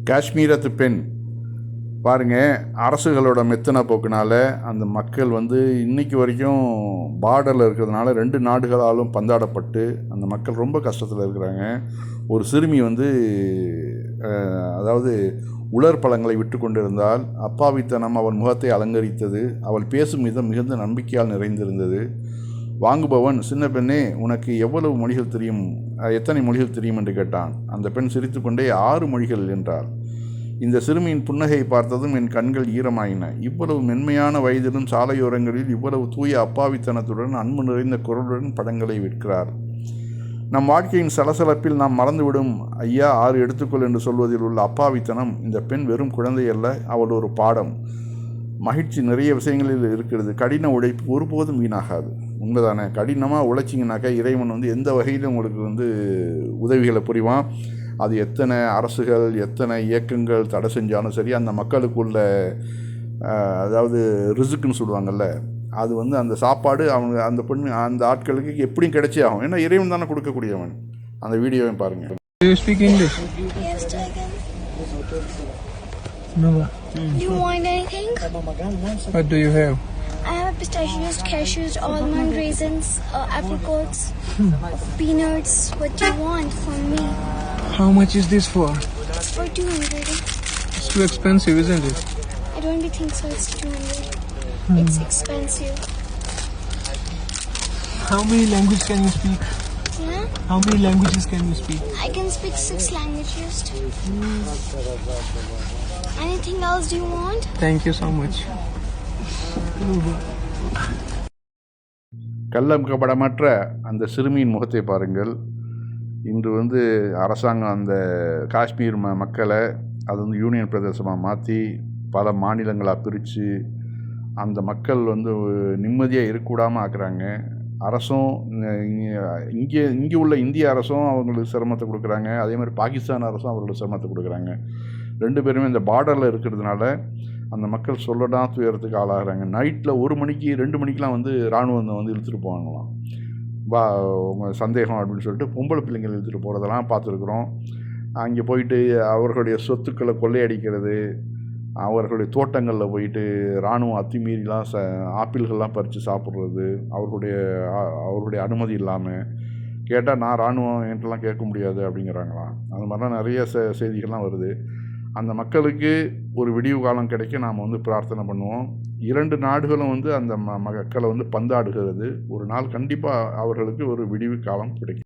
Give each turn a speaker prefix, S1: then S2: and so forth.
S1: காஷ்மீரத்து பெண் பாருங்கள், அரசுகளோட மெத்தன போக்குனால அந்த மக்கள் இன்றைக்கி வரைக்கும் பார்டரில் இருக்கிறதுனால 2 நாடுகளாலும் பந்தாடப்பட்டு அந்த மக்கள் ரொம்ப கஷ்டத்தில் இருக்கிறாங்க. ஒரு சிறுமி அதாவது உலர் பழங்களை விட்டு கொண்டிருந்தால் அப்பாவித்தனம் அவள் முகத்தை அலங்கரித்தது. அவள் பேசும் விதம் மிகுந்த நம்பிக்கையால் நிறைந்திருந்தது. வாங்குபவன், சின்ன பெண்ணே, உனக்கு எவ்வளவு மொழிகள் தெரியும், எத்தனை மொழிகள் தெரியும் என்று கேட்டான். அந்த பெண் சிரித்து கொண்டே 6 மொழிகள் என்றாள். இந்த சிறுமியின் புன்னகை பார்த்ததும் என் கண்கள் ஈரமாயின. இவ்வளவு மென்மையான வயதிலும் சாலையோரங்களில் இவ்வளவு தூய அப்பாவித்தனத்துடன் அன்பு நிறைந்த குரலுடன் படங்களை விற்கிறார். நம் வாழ்க்கையின் சலசலப்பில் நாம் மறந்துவிடும் ஐயா 6 எடுத்துக்கொள் என்று சொல்வதில் உள்ள அப்பாவித்தனம். இந்த பெண் வெறும் குழந்தை அல்ல, அவள் ஒரு பாடம். மகிழ்ச்சி நிறைய விஷயங்களில் இருக்கிறது. கடின உழைப்பு ஒருபோதும் வீணாகாது. உண்மைதானே? கடினமாக உழைச்சிங்கனாக்கா இறைவன் எந்த வகையிலும் உங்களுக்கு உதவிகளை புரிவான். அது எத்தனை அரசுகள் எத்தனை இயக்கங்கள் தடை செஞ்சாலும் சரி, அந்த மக்களுக்குள்ள அதாவது ரிசுக்குன்னு சொல்லுவாங்கள்ல, அது அந்த சாப்பாடு அவங்க அந்த ஆட்களுக்கு எப்படியும் கிடைச்சே ஆகும். ஏன்னா இறைவன் தானே கொடுக்கக்கூடியவன். அந்த வீடியோவை பாருங்கள்.
S2: Do you speak English?
S3: Yes, I can.
S2: No.
S3: You want anything?
S2: What do you have?
S3: I have pistachios, cashews, almond raisins, apricots, peanuts. What do you want from me?
S2: How much is this for?
S3: It's for 200.
S2: It's too expensive, isn't it?
S3: I don't think so. It's 200. It's expensive.
S2: How many languages can you speak?
S3: Yeah?
S2: How many languages can you speak?
S3: I can speak 6 languages. Anything else do you want?
S2: Thank you so much.
S1: கள்ளம் கபடமற்ற அந்த சிறுமியின் முகத்தை பாருங்கள். இன்று அரசாங்கம் அந்த காஷ்மீர் மக்களை அது யூனியன் பிரதேசமாக மாற்றி பல மாநிலங்களாக பிரித்து அந்த மக்கள் நிம்மதியாக இருக்கக்கூடாமல் ஆக்குறாங்க. அரசும் இங்கே உள்ள இந்திய அரசும் அவங்களுக்கு சிரமத்தை கொடுக்குறாங்க. அதே மாதிரி பாகிஸ்தான் அரசும் அவங்களுக்கு சிரமத்தை கொடுக்குறாங்க. 2 பேருமே இந்த பார்டரில் இருக்கிறதுனால அந்த மக்கள் சொல்லதான் துயரத்துக்கு ஆளாகிறாங்க. நைட்டில் 1 மணிக்கு 2 மணிக்கெலாம் இராணுவம் இழுத்துட்டு போவாங்களாம். உங்கள் சந்தேகம் அப்படின்னு சொல்லிட்டு பொம்பளை பிள்ளைங்கள் இழுத்துட்டு போகிறதெல்லாம் பார்த்துருக்குறோம். அங்கே போயிட்டு அவர்களுடைய சொத்துக்களை கொள்ளையடிக்கிறது, அவர்களுடைய தோட்டங்களில் போயிட்டு இராணுவம் அத்துமீறிலாம் ஆப்பிள்கள்லாம் பறித்து சாப்பிட்றது, அவர்களுடைய அனுமதி இல்லாமல். கேட்டால் நான் இராணுவம் என்கிட்டலாம் கேட்க முடியாது அப்படிங்கிறாங்களாம். அந்த மாதிரிலாம் நிறைய செய்திகள்லாம் வருது. அந்த மக்களுக்கு ஒரு விடிவு காலம் கிடைக்க நாம் பிரார்த்தனை பண்ணுவோம். 2 நாடுகளும் அந்த மக்களை பந்தாடுகிறது. ஒரு நாள் கண்டிப்பாக அவர்களுக்கு ஒரு விடிவு காலம் கிடைக்கும்.